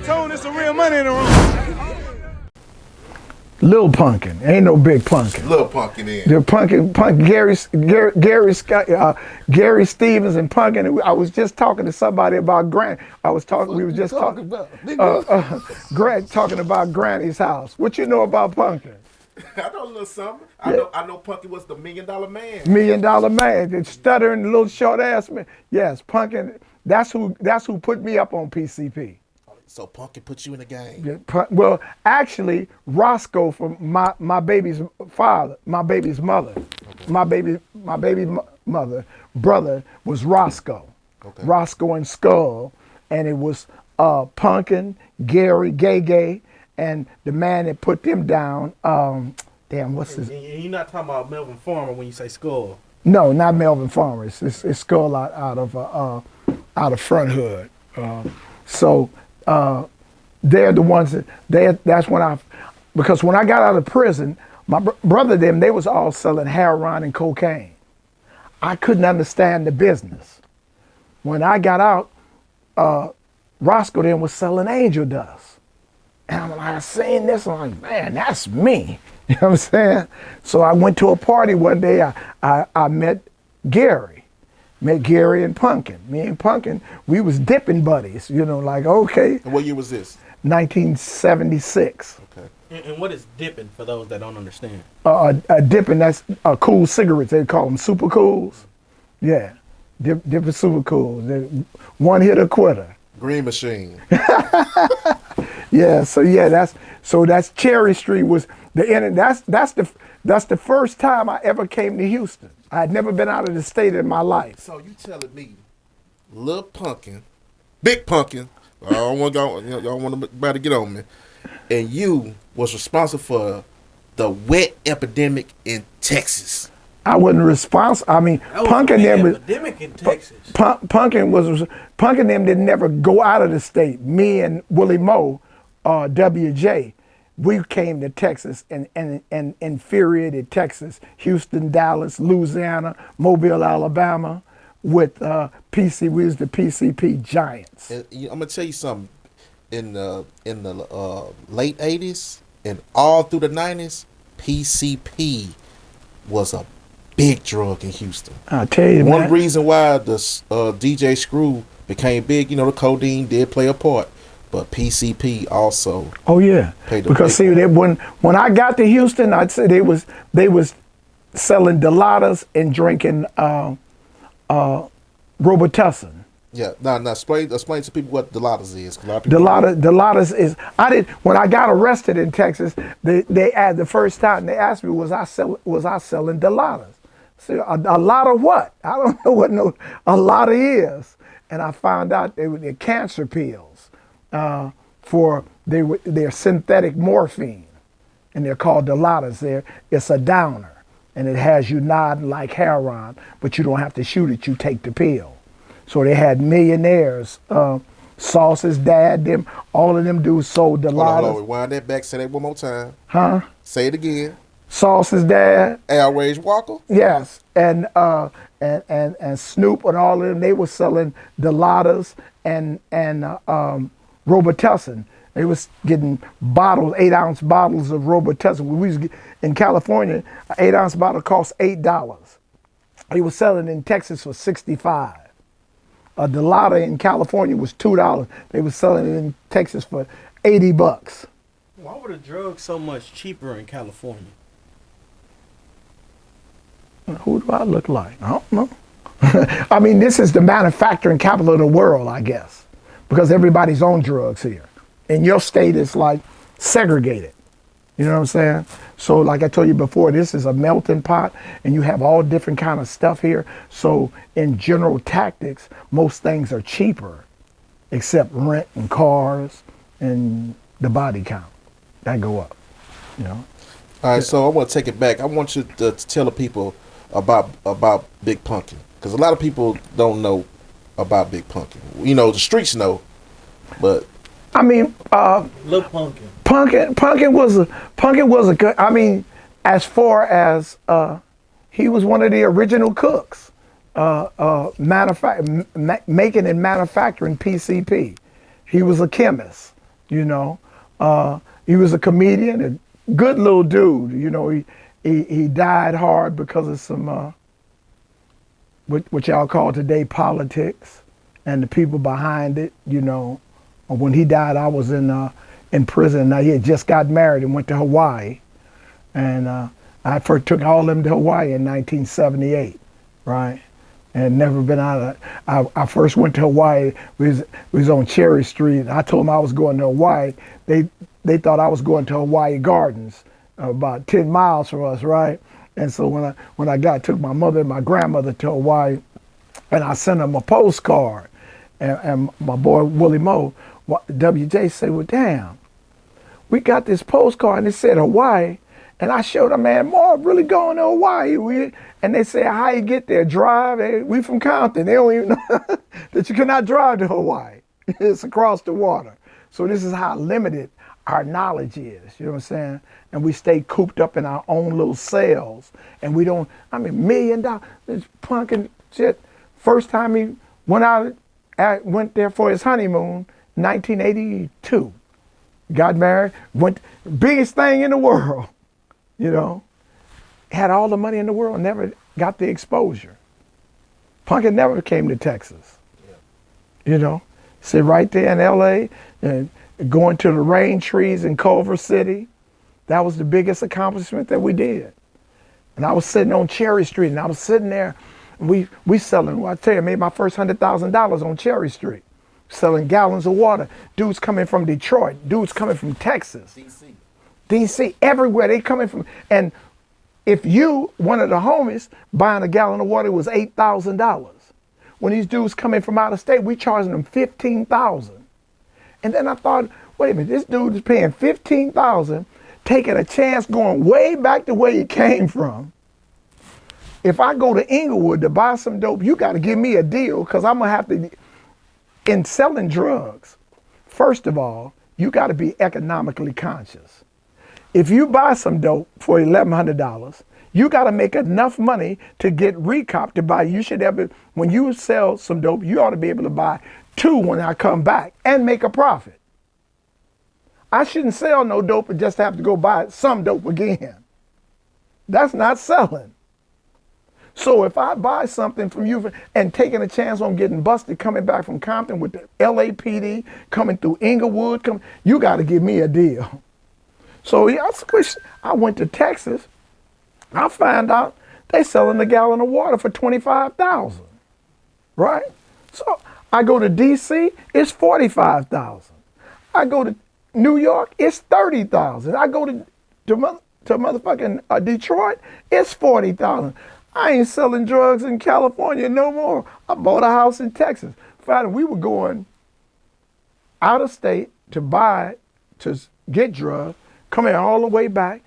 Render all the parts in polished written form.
told there's some real money in the room. Lil Punkin, ain't no big Punkin. Lil Punkin in. The Punkin, Gary Stevens and Punkin. I was just talking to somebody about Grant. We were just talking about Grant talking about Granny's house. What you know about Punkin? I know a little something. I know Punkin was the $1 Million Man. $1 Million Man, the stuttering little short ass man. Yes, Punkin. That's who put me up on PCP. So Punkin put you in the game. Yeah, well, actually, Roscoe from my baby's father, my baby's mother, my baby mother brother was Roscoe. Okay. Roscoe and Skull, and it was Punkin, Gary, Gay, and the man that put them down. Damn, what's his? You're not talking about Melvin Farmer when you say Skull. No, not Melvin Farmer. It's Skull out of Front Hood. So. They're the ones that's when because when I got out of prison, my brother they was all selling heroin and cocaine. I couldn't understand the business. When I got out, Roscoe then was selling angel dust. And I'm like, seeing this, I'm like, man, that's me. You know what I'm saying? So I went to a party one day, I met Gary. Met Gary and Punkin. Me and Punkin, we was dipping buddies, like, okay. And what year was this? 1976. Okay. And what is dipping for those that don't understand? Dipping, that's cool cigarettes. They call them super cools. Yeah, dipping super cools. One hit a quitter. Green Machine. Yeah, that's Cherry Street was the end. That's the first time I ever came to Houston. I had never been out of the state in my life. So you telling me, Lil Punkin, Big Punkin, I don't want y'all want to get on me, and you was responsible for the wet epidemic in Texas. I wasn't responsible. I mean, Punkin them was epidemic in Texas. Punkin them didn't never go out of the state. Me and Willie Moe, WJ. We came to Texas and infuriated Texas, Houston, Dallas, Louisiana, Mobile, Alabama, with PC. We was the PCP giants. And I'm gonna tell you something. In the late '80s and all through the '90s, PCP was a big drug in Houston. I'll tell you, one reason why the DJ Screw became big, the codeine did play a part. But PCP also. Oh yeah, because see, when I got to Houston, I'd say they was selling Dilatas and drinking Robitussin. Yeah, now explain to people what Dilatas is. Dilatas is when I got arrested in Texas. The first time they asked me was I selling Dilatas. See, a lot of what? I don't know what a lot of is, and I found out they're cancer pills. They're synthetic morphine, and they're called Dilatas. It's a downer, and it has you nodding like heroin, but you don't have to shoot it. You take the pill. So they had millionaires, Sauce's dad, all of them dudes sold Dilatas. Hold on, rewind that back. Say that one more time. Huh? Say it again. Sauce's dad. Al Rage Walker. Yes, and Snoop and all of them. They were selling Dilatas and Robitussin. They was getting 8-ounce bottles of Robitussin. In California, an 8-ounce bottle cost $8. They were selling in Texas for $65. A Dilata in California was $2. They were selling it in Texas for $80. Why were the drugs so much cheaper in California? Who do I look like? I don't know. I mean, this is the manufacturing capital of the world, I guess. Because everybody's on drugs here. In your state, it's like segregated. You know what I'm saying? So like I told you before, this is a melting pot and you have all different kind of stuff here. So in general tactics, most things are cheaper except rent and cars and the body count. That go up, All right, so I want to take it back. I want you to tell the people about Big Punkin. Because a lot of people don't know about Big Punkin. The streets know, but I mean, Lil Punkin. Punkin was a good. I mean, as far as he was one of the original cooks, making and manufacturing PCP. He was a chemist. You know, he was a comedian, a good little dude. You know, he died hard because of some what y'all call today politics, and the people behind it. You know, when he died, I was in prison. Now he had just got married and went to Hawaii, and I first took all of them to Hawaii in 1978, right? And never been out of. I first went to Hawaii. We was on Cherry Street. I told them I was going to Hawaii. They thought I was going to Hawaii Gardens, about 10 miles from us, right? And so when I took my mother and my grandmother to Hawaii, and I sent them a postcard, and my boy Willie Moe, WJ said, "Well, damn, we got this postcard and it said Hawaii." And I showed them, "Man, Marv really going to Hawaii." And they said, "How you get there? Drive?" We from Compton. They don't even know that you cannot drive to Hawaii. It's across the water. So this is how limited our knowledge is. You know what I'm saying? And we stay cooped up in our own little cells. And we don't, $1 million, this punkin' shit. First time he went there for his honeymoon, 1982. Got married, biggest thing in the world. You know, had all the money in the world, never got the exposure. Punkin never came to Texas. Yeah. You know, sit right there in LA and going to the rain trees in Culver City. That was the biggest accomplishment that we did. And I was sitting on Cherry Street, and I was sitting there, and we selling, well, I tell you, I made my first $100,000 on Cherry Street, selling gallons of water. Dudes coming from Detroit, dudes coming from Texas. DC, everywhere they coming from. And if you, one of the homies, buying a gallon of water was $8,000. When these dudes coming from out of state, we charging them $15,000. And then I thought, wait a minute, this dude is paying $15,000, taking a chance going way back to where he came from. If I go to Inglewood to buy some dope, you got to give me a deal, because I'm going to have to, in selling drugs, first of all, you got to be economically conscious. If you buy some dope for $1,100, you got to make enough money to get recop to buy. You should have, when you sell some dope, you ought to be able to buy 2 when I come back and make a profit. I shouldn't sell no dope and just have to go buy some dope again. That's not selling. So if I buy something from you and taking a chance on getting busted coming back from Compton with the LAPD coming through Inglewood, you got to give me a deal. So yeah, I went to Texas. I found out they selling a gallon of water for $25,000, right? So I go to DC, it's $45,000. I go to New York, it's $30,000. I go to motherfucking Detroit, it's $40,000. I ain't selling drugs in California no more. I bought a house in Texas. Finally, we were going out of state to get drugs, coming all the way back.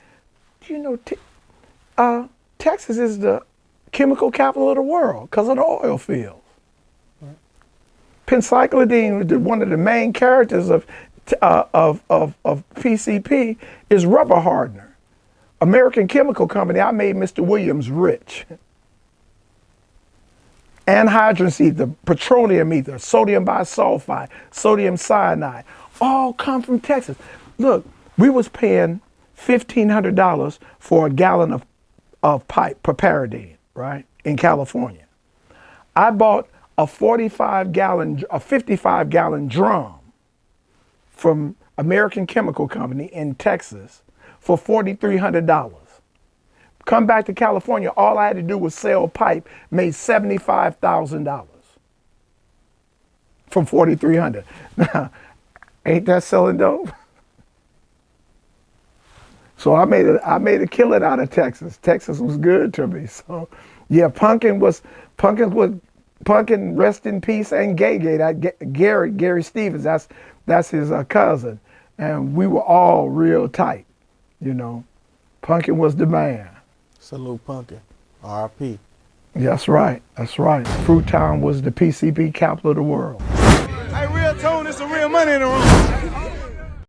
You know, Texas is the chemical capital of the world because of the oil fields. Right. Pencyclidine, one of the main characters of PCP, is rubber hardener. American Chemical Company, I made Mr. Williams rich. Anhydrous ether, petroleum ether, sodium bisulfite, sodium cyanide, all come from Texas. Look, we was paying $1,500 for a gallon of pipe, piperidine, right, in California. I bought a 55-gallon drum from American Chemical Company in Texas for $4,300. Come back to California, all I had to do was sell pipe, made $75,000 from $4,300. Now, ain't that selling dope? So I made a killing out of Texas. Texas was good to me. So yeah, Punkin, rest in peace, and Gary Stevens, that's his cousin. And we were all real tight, you know. Punkin was the man. Salute Punkin. R.I.P. That's right. Fruit Town was the PCP capital of the world. Hey, real tone, there's some real money in the room.